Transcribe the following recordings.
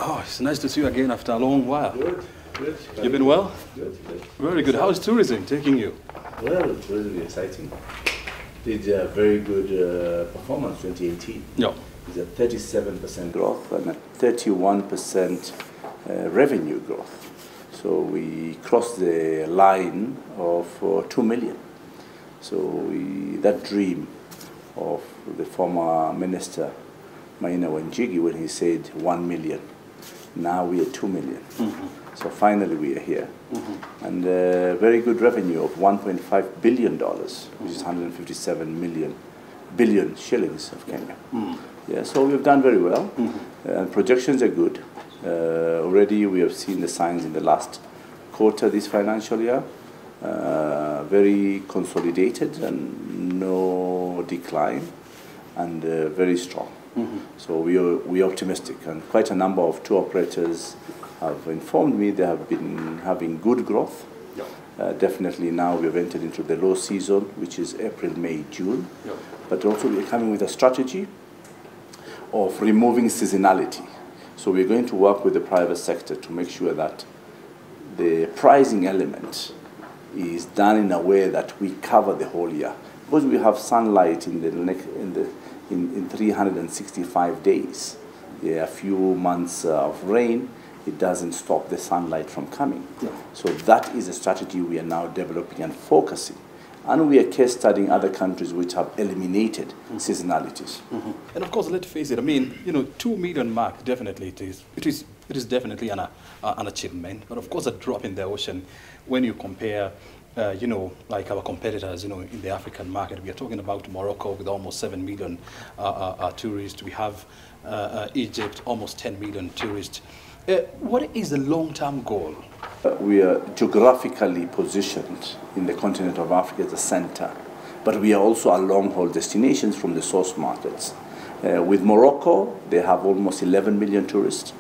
Oh, it's nice to see you again after a long while. Good, good. You've been well? Good, good. Very good. How's tourism taking you? Well, it's really exciting. Did a very good performance 2018. Yeah. It's a 37% growth and a 31% revenue growth. So we crossed the line of 2 million. So that dream of the former minister, Maina Wanjigi, when he said 1 million, now we are 2 million. Mm-hmm. So finally we are here. Mm-hmm. And very good revenue of $1.5 billion, which is 157 billion shillings of Kenya. Mm-hmm. Yeah, so we've done very well. Mm-hmm. Projections are good. Already we have seen the signs in the last quarter this financial year. Very consolidated and no decline, and very strong. Mm-hmm. So we are optimistic, and quite a number of tour operators have informed me they have been having good growth. Yeah. Definitely now we have entered into the low season, which is April, May, June. Yeah. But also we are coming with a strategy of removing seasonality. So we're going to work with the private sector to make sure that the pricing element is done in a way that we cover the whole year. Because we have sunlight in 365 days. Yeah, a few months of rain, it doesn't stop the sunlight from coming. Yeah. So that is a strategy we are now developing and focusing. And we are case studying other countries which have eliminated seasonalities. Mm-hmm. And of course, let's face it, I mean, 2 million mark, definitely it is definitely an achievement. But of course, a drop in the ocean when you compare, like our competitors, in the African market. We are talking about Morocco with almost 7 million tourists. We have Egypt, almost 10 million tourists. What is the long-term goal? We are geographically positioned in the continent of Africa as a center, but we are also a long-haul destinations from the source markets. With Morocco, they have almost 11 million tourists,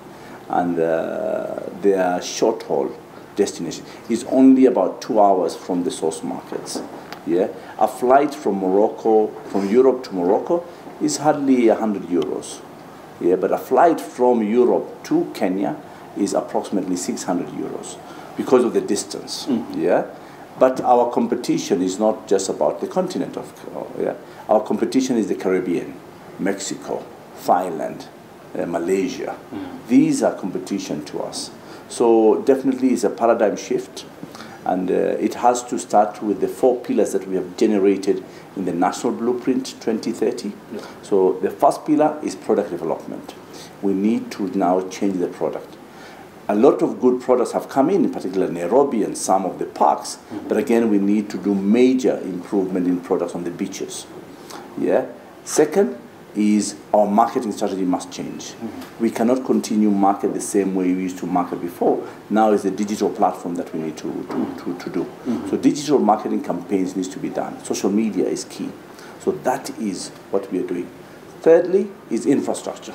and their short-haul destination is only about 2 hours from the source markets. Yeah, a flight from Morocco, from Europe to Morocco, is hardly 100 euros. Yeah, but a flight from Europe to Kenya is approximately 600 euros because of the distance. Mm-hmm. Yeah, but our competition is not just about the continent of Our competition is the Caribbean, Mexico, Thailand, Malaysia. Mm-hmm. These are competition to us. So definitely it's a paradigm shift, and it has to start with the 4 pillars that we have generated in the National Blueprint 2030. Yeah. So the first pillar is product development. We need to now change the product. A lot of good products have come in particular Nairobi and some of the parks, mm-hmm. but again we need to do major improvement in products on the beaches. Yeah. Second is our marketing strategy must change. Mm-hmm. We cannot continue market the same way we used to market before. Now is the digital platform that we need to do. Mm-hmm. So digital marketing campaigns needs to be done. Social media is key. So that is what we are doing. Thirdly is infrastructure.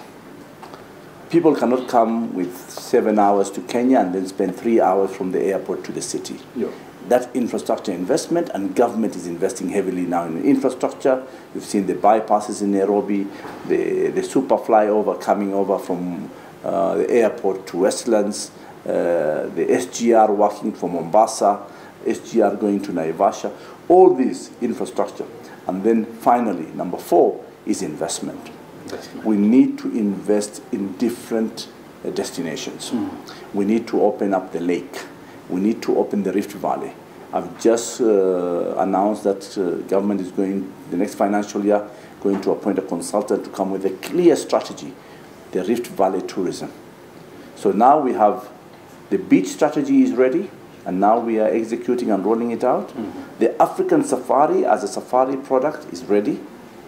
People cannot come with 7 hours to Kenya and then spend 3 hours from the airport to the city. Yeah. That infrastructure investment, and government is investing heavily now in infrastructure. You've seen the bypasses in Nairobi, the super flyover coming over from the airport to Westlands, the SGR working from Mombasa, SGR going to Naivasha, all this infrastructure. And then finally, number 4 is investment. We need to invest in different destinations. Mm. We need to open up the lake. We need to open the Rift Valley. I've just announced that government is going, the next financial year, going to appoint a consultant to come with a clear strategy, the Rift Valley tourism. So now we have, the beach strategy is ready, and now we are executing and rolling it out. Mm-hmm. The African safari as a safari product is ready.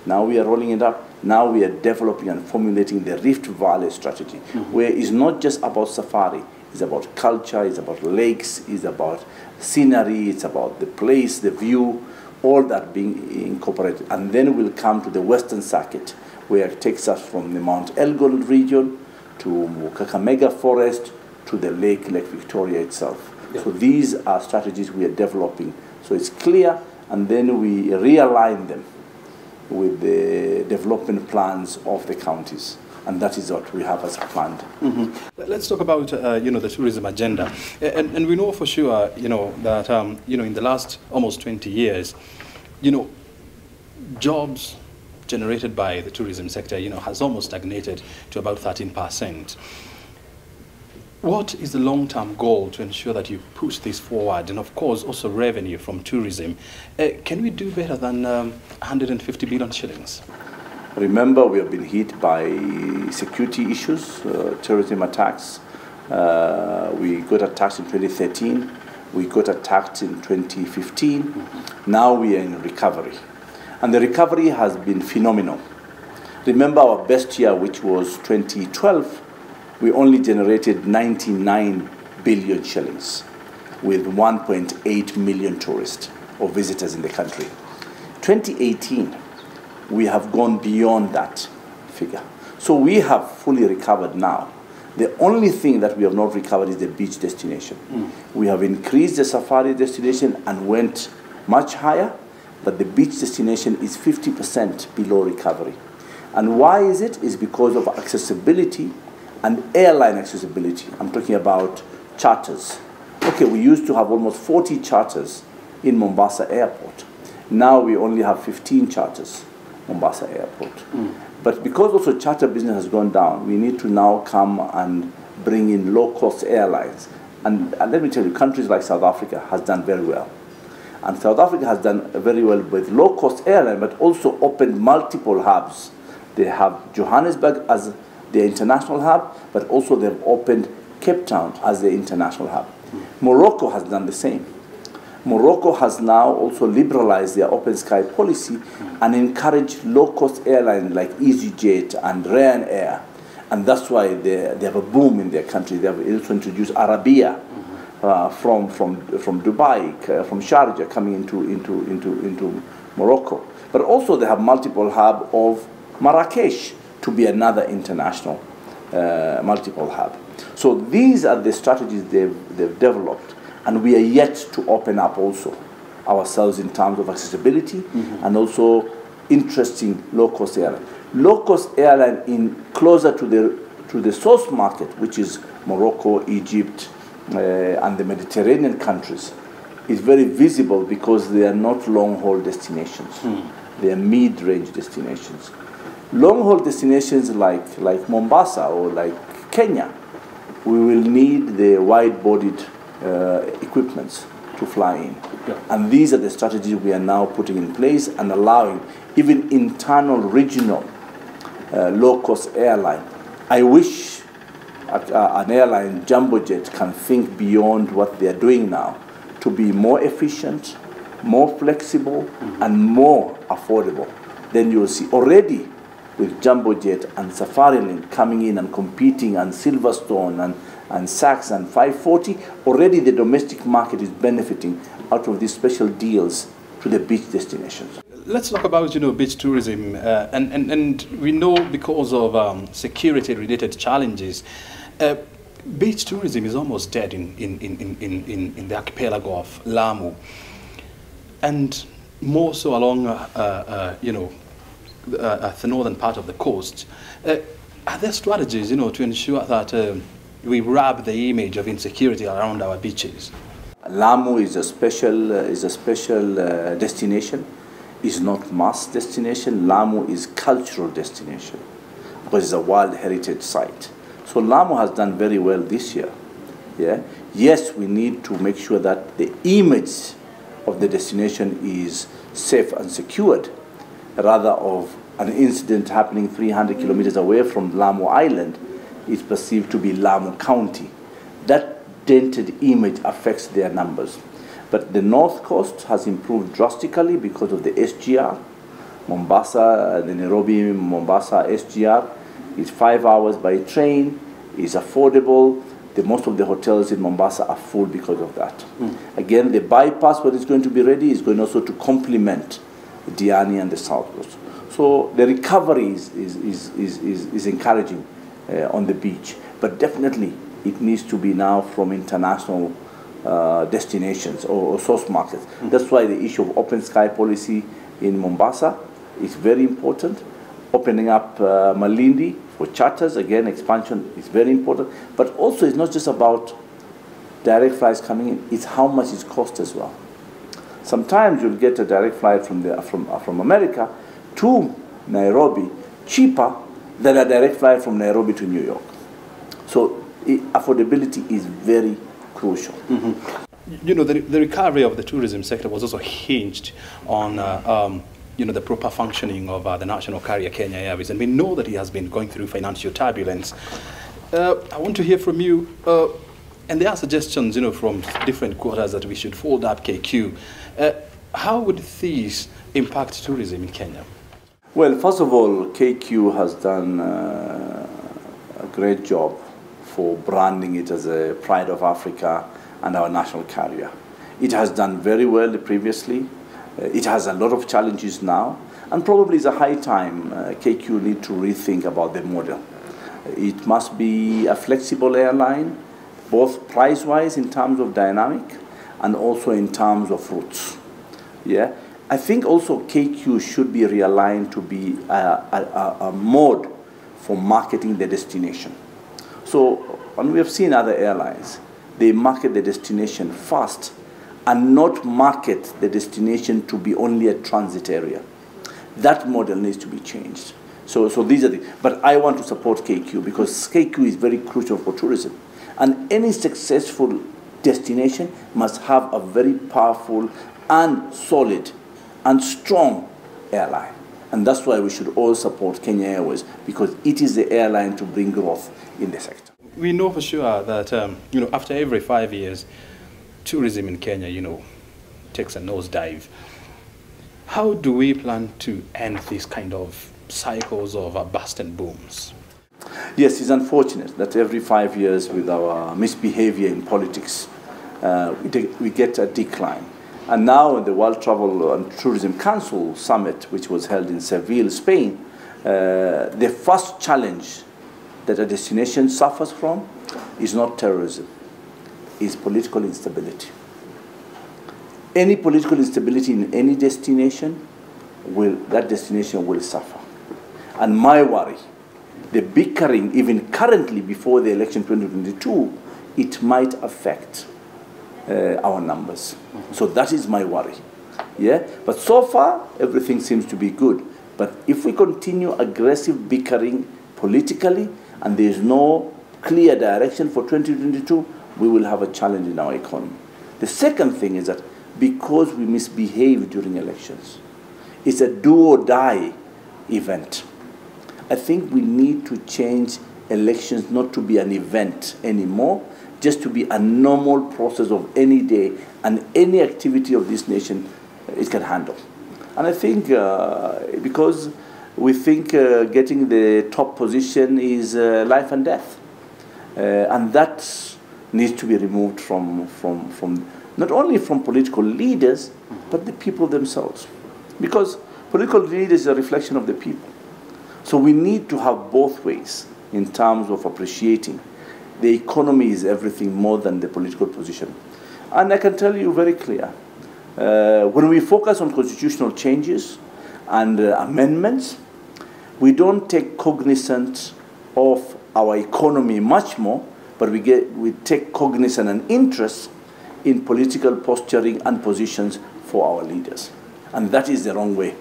Now we are rolling it out. Now we are developing and formulating the Rift Valley strategy, mm-hmm. where it's not just about safari. It's about culture, it's about lakes, it's about scenery, it's about the place, the view, all that being incorporated. And then we'll come to the Western Circuit, where it takes us from the Mount Elgon region to Kakamega Forest to the Lake Victoria itself. Yeah. So these are strategies we are developing. So it's clear, and then we realign them with the development plans of the counties. and that is what we have as planned. Mm-hmm. Let's talk about the tourism agenda, and we know for sure that in the last almost 20 years, jobs generated by the tourism sector has almost stagnated to about 13%. What is the long-term goal to ensure that you push this forward, and of course also revenue from tourism? Can we do better than 150 billion shillings? Remember, we have been hit by security issues, terrorism attacks. We got attacked in 2013. We got attacked in 2015. Mm-hmm. Now we are in recovery. And the recovery has been phenomenal. Remember our best year, which was 2012, we only generated 99 billion shillings with 1.8 million tourists or visitors in the country. 2018, we have gone beyond that figure. So we have fully recovered now. The only thing that we have not recovered is the beach destination. We have increased the safari destination and went much higher, but the beach destination is 50% below recovery. And why is it? It's because of accessibility and airline accessibility. I'm talking about charters. Okay, we used to have almost 40 charters in Mombasa Airport. Now we only have 15 charters, Mombasa Airport. But because also charter business has gone down, we need to now come and bring in low-cost airlines. And let me tell you, countries like South Africa has done very well. And South Africa has done very well with low-cost airline, but also opened multiple hubs. They have Johannesburg as the international hub, but also they've opened Cape Town as the international hub. Morocco has done the same. Morocco has now also liberalized their open sky policy and encouraged low-cost airlines like EasyJet and Ryanair. And that's why they have a boom in their country. They have also introduced Arabia from Dubai, from Sharjah coming into Morocco. But also they have multiple hub of Marrakesh to be another international multiple hub. So these are the strategies they've developed, and we are yet to open up also ourselves in terms of accessibility and also interesting low-cost airline. Low-cost airline in closer to the source market, which is Morocco, Egypt, and the Mediterranean countries, is very visible because they are not long-haul destinations. They are mid-range destinations. Long-haul destinations like Mombasa or like Kenya, we will need the wide-bodied equipments to fly in. Yeah. And these are the strategies we are now putting in place and allowing even internal regional low-cost airline. I wish an airline, Jumbo Jet, can think beyond what they are doing now to be more efficient, more flexible, and more affordable. Then you will see already with Jumbo Jet and Safari Link coming in and competing, and Silverstone and Saks and 540, already the domestic market is benefiting out of these special deals to the beach destinations. Let's talk about beach tourism, and we know because of security-related challenges, beach tourism is almost dead in the archipelago of Lamu, and more so along the northern part of the coast. Are there strategies to ensure that we rub the image of insecurity around our beaches? Lamu is a special destination. It's not mass destination. Lamu is cultural destination because it's a World Heritage Site. So Lamu has done very well this year. Yeah. Yes, we need to make sure that the image of the destination is safe and secured, rather of an incident happening 300 kilometers away from Lamu Island is perceived to be Lamu County. That dented image affects their numbers. But the North Coast has improved drastically because of the SGR. Mombasa, the Nairobi-Mombasa SGR is 5 hours by train, is affordable. Most of the hotels in Mombasa are full because of that. Again, the bypass, when it's going to be ready, is going also to complement Diani and the South Coast. So the recovery is encouraging on the beach. But definitely, it needs to be now from international destinations or source markets. That's why the issue of open sky policy in Mombasa is very important. Opening up Malindi For charters, again, expansion is very important, but also it's not just about direct flights coming in, it's how much it costs as well. Sometimes you'll get a direct flight from America to Nairobi cheaper than a direct flight from Nairobi to New York. So affordability is very crucial. You know, the recovery of the tourism sector was also hinged on you know, the proper functioning of the national carrier Kenya Airways, and we know that it has been going through financial turbulence. I want to hear from you, and there are suggestions, you know, from different quarters that we should fold up KQ. How would these impact tourism in Kenya? Well, first of all, KQ has done a great job for branding it as a pride of Africa and our national carrier. It has done very well previously. It has a lot of challenges now, and probably it's a high time KQ need to rethink about the model. It must be a flexible airline, both price-wise in terms of dynamic and also in terms of routes. Yeah, I think also KQ should be realigned to be a mode for marketing the destination. So, and we have seen other airlines, they market the destination first and not market the destination to be only a transit area. That model needs to be changed. So these are the, but I want to support KQ because KQ is very crucial for tourism. And any successful destination must have a very powerful and solid and strong airline. And that's why we should all support Kenya Airways, because it is the airline to bring growth in the sector. We know for sure that you know, after every 5 years, tourism in Kenya, you know, takes a nosedive. How do we plan to end these kind of cycles of bust and booms? Yes, it's unfortunate that every 5 years with our misbehavior in politics, we get a decline. And now the World Travel and Tourism Council Summit, which was held in Seville, Spain, the first challenge that a destination suffers from is not terrorism, is political instability. Any political instability in any destination, that destination will suffer. And my worry, the bickering even currently before the election 2022, it might affect our numbers. So that is my worry. Yeah? But so far, everything seems to be good. But if we continue aggressive bickering politically and there is no clear direction for 2022, we will have a challenge in our economy. The second thing is that because we misbehave during elections, it's a do or die event. I think we need to change elections not to be an event anymore, just to be a normal process of any day and any activity of this nation it can handle. And I think because we think getting the top position is life and death. And that needs to be removed from not only from political leaders, but the people themselves. Because political leaders is a reflection of the people. So we need to have both ways in terms of appreciating the economy is everything more than the political position. And I can tell you very clear, when we focus on constitutional changes and amendments, we don't take cognizance of our economy much more, but we take cognizance and interest in political posturing and positions for our leaders. And that is the wrong way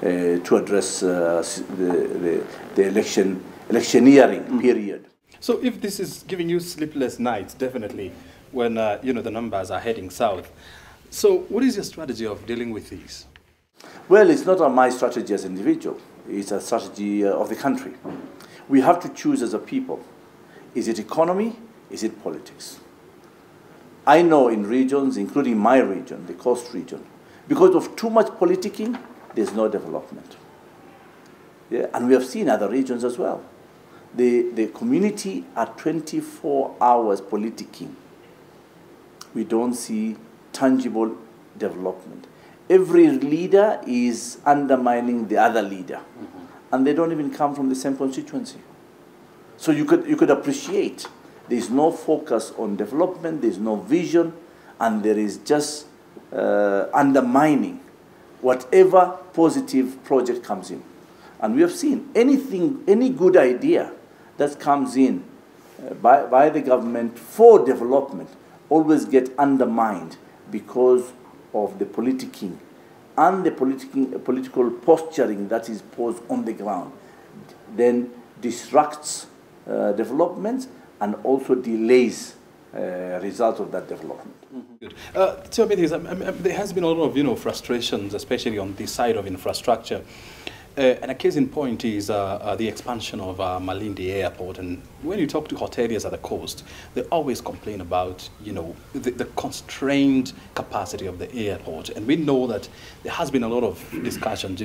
to address the electioneering period. So if this is giving you sleepless nights, definitely, when you know, the numbers are heading south, so what is your strategy of dealing with these? Well, it's not my strategy as an individual. It's a strategy of the country. We have to choose as a people. Is it economy? Is it politics? I know in regions, including my region, the coast region, because of too much politicking, there's no development. Yeah? And we have seen other regions as well. The community are 24 hours politicking. We don't see tangible development. Every leader is undermining the other leader. And they don't even come from the same constituency. So you could appreciate there's no focus on development, there's no vision, and there is just undermining whatever positive project comes in. And we have seen any good idea that comes in by the government for development always get undermined because of the politicking and the political posturing that is posed on the ground, then disrupts development and also delays results of that development. Good. So there has been a lot of frustrations, especially on this side of infrastructure. And a case in point is the expansion of Malindi Airport. And when you talk to hoteliers at the coast, they always complain about the constrained capacity of the airport. And we know that there has been a lot of discussions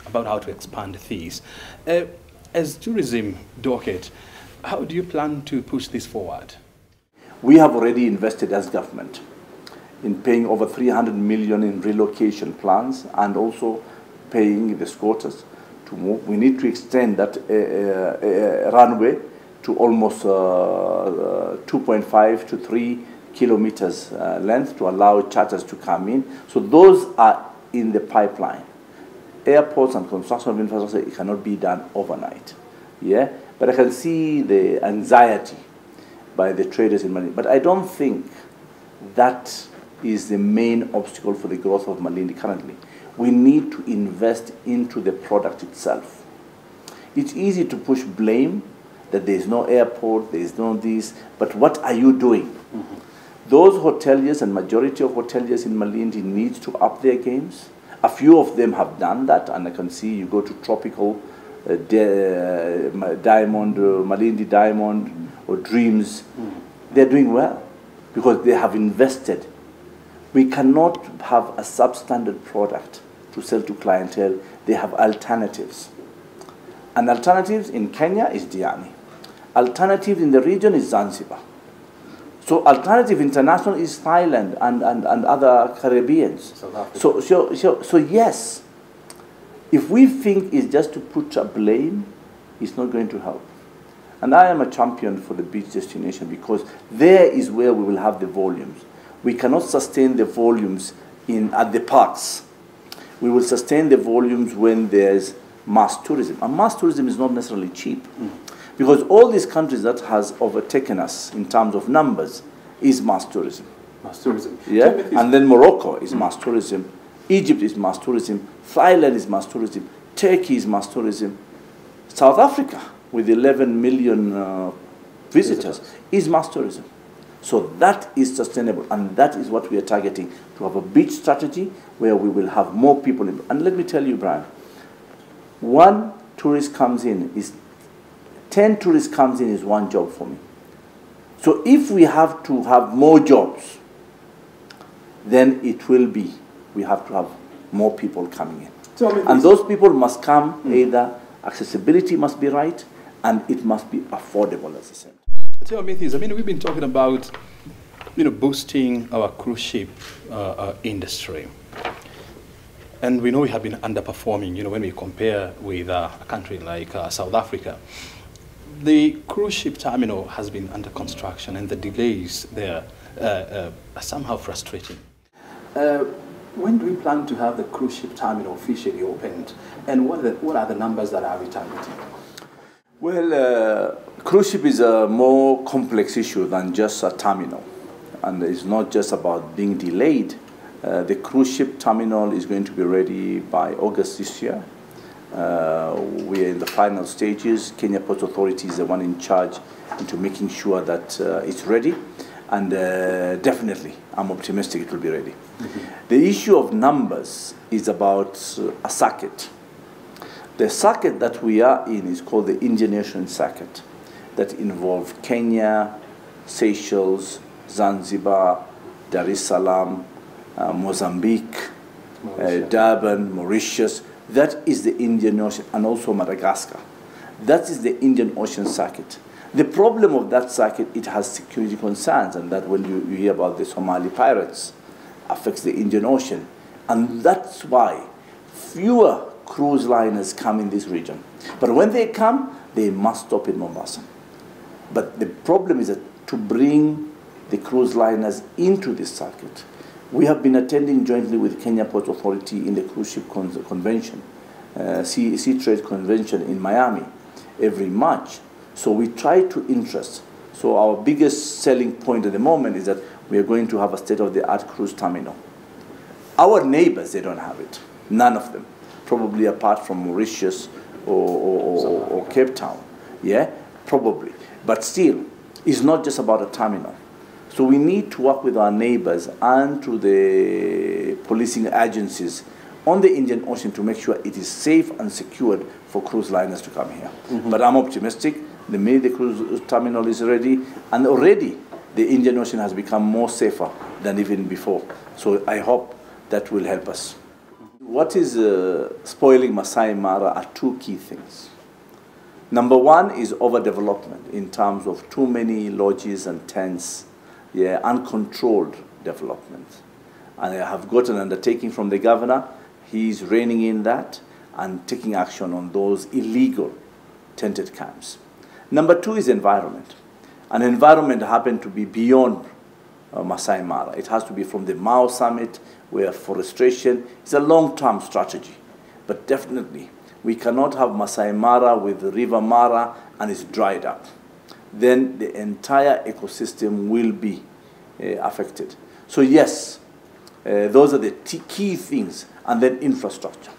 about how to expand these. As tourism docket, how do you plan to push this forward? We have already invested as government in paying over 300 million in relocation plans and also paying the squatters to move. We need to extend that runway to almost 2.5 to 3 kilometers length to allow charters to come in. So those are in the pipeline. Airports and construction of infrastructure, it cannot be done overnight. Yeah, but I can see the anxiety by the traders in Malindi. But I don't think that is the main obstacle for the growth of Malindi currently. We need to invest into the product itself. It's easy to push blame that there is no airport, there is no this, but what are you doing? Mm-hmm. Those hoteliers and majority of hoteliers in Malindi need to up their games. A few of them have done that, and I can see you go to Tropical, Diamond, Malindi Diamond, or Dreams. Mm-hmm. They're doing well because they have invested. We cannot have a substandard product to sell to clientele. They have alternatives. And alternatives in Kenya is Diani. Alternative in the region is Zanzibar. So alternative international is Thailand and other Caribbeans. So yes, if we think it's just to put a blame, it's not going to help. And I am a champion for the beach destination because there is where we will have the volumes. We cannot sustain the volumes at the parks. We will sustain the volumes when there's mass tourism. And mass tourism is not necessarily cheap. Mm. Because all these countries that has overtaken us in terms of numbers is mass tourism. Mass tourism. Yeah? And then Morocco is mass tourism. Egypt is mass tourism. Thailand is mass tourism. Turkey is mass tourism. South Africa, with 11 million visitors, is mass tourism. So that is sustainable, and that is what we are targeting, to have a beach strategy where we will have more people in. And let me tell you, Brian, 10 tourists comes in is one job for me. So if we have to have more jobs, then it will be, we have to have more people coming in. And those people must come, either accessibility must be right, and it must be affordable, as I said. Tell me this. We've been talking about, boosting our cruise ship industry, and we know we have been underperforming. When we compare with a country like South Africa, the cruise ship terminal has been under construction, and the delays there are somehow frustrating. When do we plan to have the cruise ship terminal officially opened, and what are the numbers that are we targeting? Well, cruise ship is a more complex issue than just a terminal. And it's not just about being delayed. The cruise ship terminal is going to be ready by August this year. We are in the final stages. Kenya Port Authority is the one in charge into making sure that it's ready. And definitely, I'm optimistic it will be ready. Mm-hmm. The issue of numbers is about a circuit. The circuit that we are in is called the Indian Ocean Circuit, that involves Kenya, Seychelles, Zanzibar, Dar es Salaam, Mozambique, Durban, Mauritius. That is the Indian Ocean, and also Madagascar. That is the Indian Ocean Circuit. The problem of that circuit, it has security concerns, and that when you hear about the Somali pirates, affects the Indian Ocean. And that's why fewer cruise liners come in this region. But when they come, they must stop in Mombasa. But the problem is that to bring the cruise liners into this circuit, we have been attending jointly with Kenya Port Authority in the cruise ship convention Sea Trade Convention in Miami every March. So we try to interest. So our biggest selling point at the moment is that we are going to have a state-of-the-art cruise terminal. Our neighbors, they don't have it. None of them. Probably apart from Mauritius or Cape Town. Yeah, probably. But still, it's not just about a terminal. So we need to work with our neighbors and to the policing agencies on the Indian Ocean to make sure it is safe and secured for cruise liners to come here. But I'm optimistic. The minute the cruise terminal is ready, and already the Indian Ocean has become more safer than even before. So I hope that will help us. What is spoiling Masai Mara are two key things. Number one is overdevelopment in terms of too many lodges and tents, yeah, uncontrolled development. And I have got an undertaking from the governor. He's reining in that and taking action on those illegal tented camps. Number two is environment. And environment happened to be beyond Masai Mara. It has to be from the Mao Summit, where forestation is a long-term strategy. But definitely, we cannot have Masai Mara with the River Mara and it's dried up. Then the entire ecosystem will be affected. So yes, those are the key things. And then infrastructure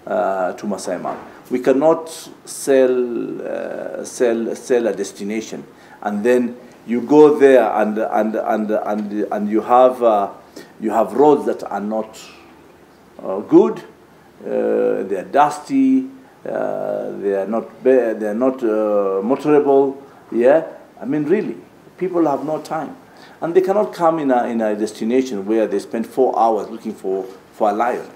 to Masai Mara. We cannot sell a destination and then you go there and you have roads that are not good. They are dusty. They are not motorable. Yeah, I mean really, people have no time, and they cannot come in a destination where they spend 4 hours looking for a lion.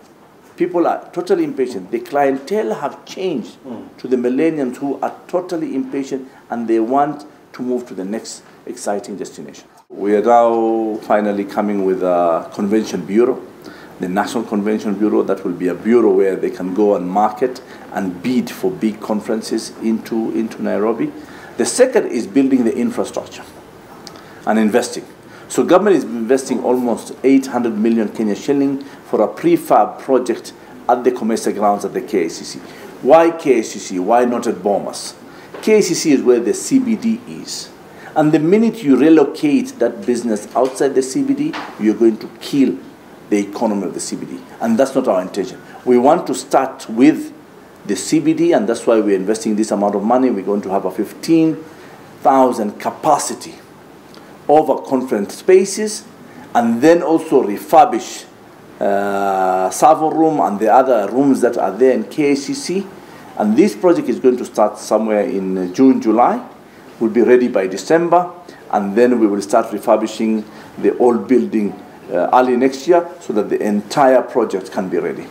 People are totally impatient. The clientele have changed to the millennials who are totally impatient and they want to move to the next exciting destination. We are now finally coming with a convention bureau, the National Convention Bureau. That will be a bureau where they can go and market and bid for big conferences into Nairobi. The second is building the infrastructure and investing. So government is investing almost 800 million Kenya shilling for a prefab project at the Commercial grounds at the KICC. Why KICC? Why not at Bomas? KICC is where the CBD is. And the minute you relocate that business outside the CBD, you're going to kill the economy of the CBD. And that's not our intention. We want to start with the CBD, and that's why we're investing this amount of money. We're going to have a 15,000 capacity over conference spaces, and then also refurbish server room and the other rooms that are there in KICC. And this project is going to start somewhere in June, July. We'll be ready by December, and then we will start refurbishing the old building early next year so that the entire project can be ready.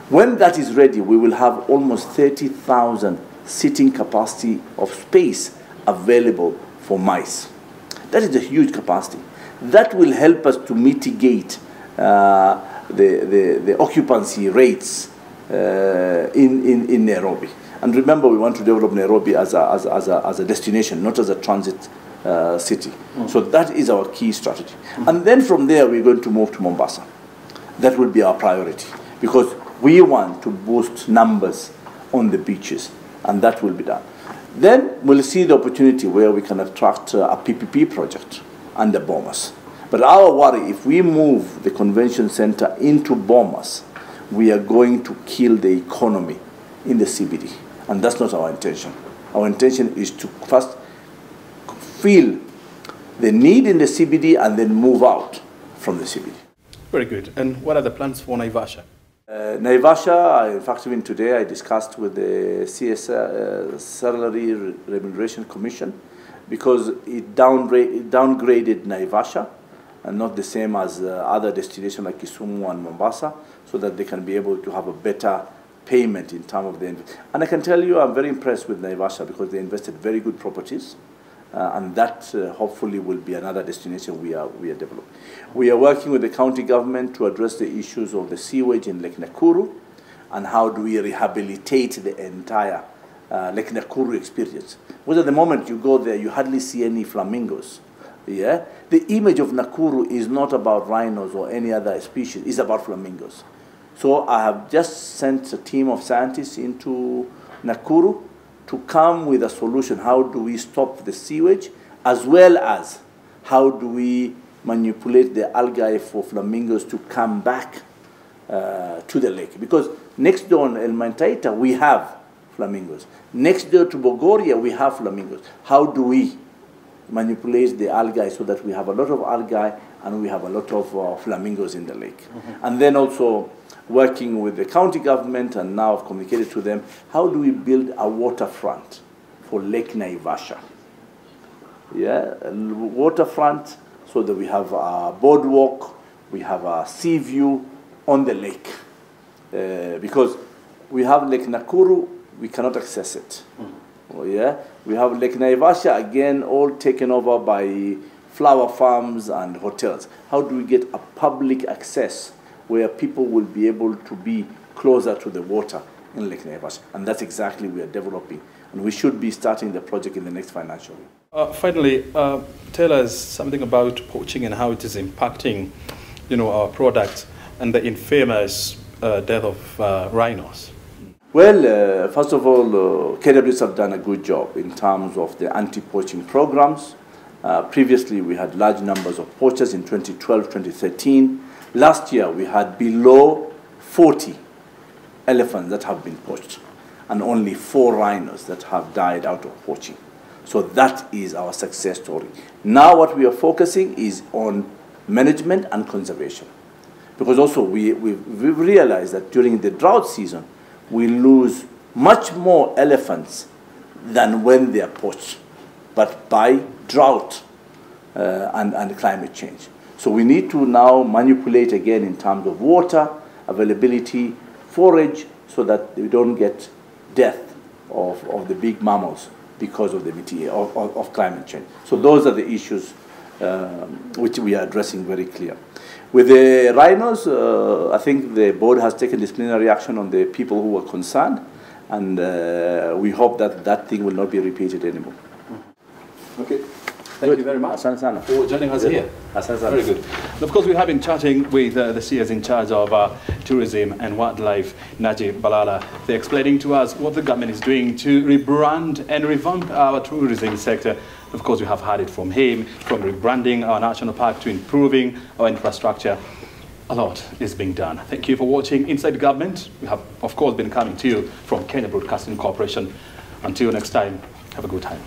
When that is ready, we will have almost 30,000 sitting capacity of space available for MICE. That is a huge capacity. That will help us to mitigate the occupancy rates in Nairobi. And remember, we want to develop Nairobi as a destination, not as a transit city. So that is our key strategy. And then from there, we're going to move to Mombasa. That will be our priority because we want to boost numbers on the beaches, and that will be done. Then we'll see the opportunity where we can attract a PPP project under Bomas. But our worry, if we move the convention center into Bomas, we are going to kill the economy in the CBD. And that's not our intention. Our intention is to first feel the need in the CBD and then move out from the CBD. Very good. And what are the plans for Naivasha? Naivasha, in fact, even today I discussed with the CS Salary Remuneration Commission because it downgraded Naivasha and not the same as other destinations like Kisumu and Mombasa, so that they can be able to have a better payment in terms of the investment. And I can tell you I'm very impressed with Naivasha because they invested very good properties. And that hopefully will be another destination we are developing. We are working with the county government to address the issues of the sewage in Lake Nakuru and how do we rehabilitate the entire Lake Nakuru experience. Because at the moment you go there, you hardly see any flamingos. Yeah? The image of Nakuru is not about rhinos or any other species, it's about flamingos. So I have just sent a team of scientists into Nakuru to come with a solution. How do we stop the sewage, as well as how do we manipulate the algae for flamingos to come back to the lake? Because next door in El Mantaita, we have flamingos. Next door to Bogoria, we have flamingos. How do we manipulate the algae so that we have a lot of algae and we have a lot of flamingos in the lake? Mm-hmm. And then also working with the county government, and now I've communicated to them, how do we build a waterfront for Lake Naivasha? Yeah, a waterfront so that we have a boardwalk, we have a sea view on the lake. Because we have Lake Nakuru, we cannot access it. Oh, yeah? We have Lake Naivasha, again, all taken over by flower farms and hotels. How do we get a public access where people will be able to be closer to the water in Lake Naivasha? And that's exactly what we are developing. And we should be starting the project in the next financial year. Finally, tell us something about poaching and how it is impacting, our products and the infamous death of rhinos. Well, first of all, KWS have done a good job in terms of the anti-poaching programs. Previously, we had large numbers of poachers in 2012, 2013. Last year, we had below 40 elephants that have been poached and only 4 rhinos that have died out of poaching. So that is our success story. Now what we are focusing is on management and conservation. Because also we've realized that during the drought season, we lose much more elephants than when they are poached, but by drought and climate change. So we need to now manipulate again in terms of water, availability, forage, so that we don't get death of the big mammals because of the of climate change. So those are the issues which we are addressing very clear. With the rhinos, I think the board has taken disciplinary action on the people who were concerned, and we hope that that thing will not be repeated anymore. Okay. Thank you very much for joining us here. Very good. And of course, we have been chatting with the CS in charge of tourism and wildlife, KBC Balala. They're explaining to us what the government is doing to rebrand and revamp our tourism sector. Of course, we have heard it from him, from rebranding our national park to improving our infrastructure. A lot is being done. Thank you for watching Inside Government. We have, of course, been coming to you from Kenya Broadcasting Corporation. Until next time, have a good time.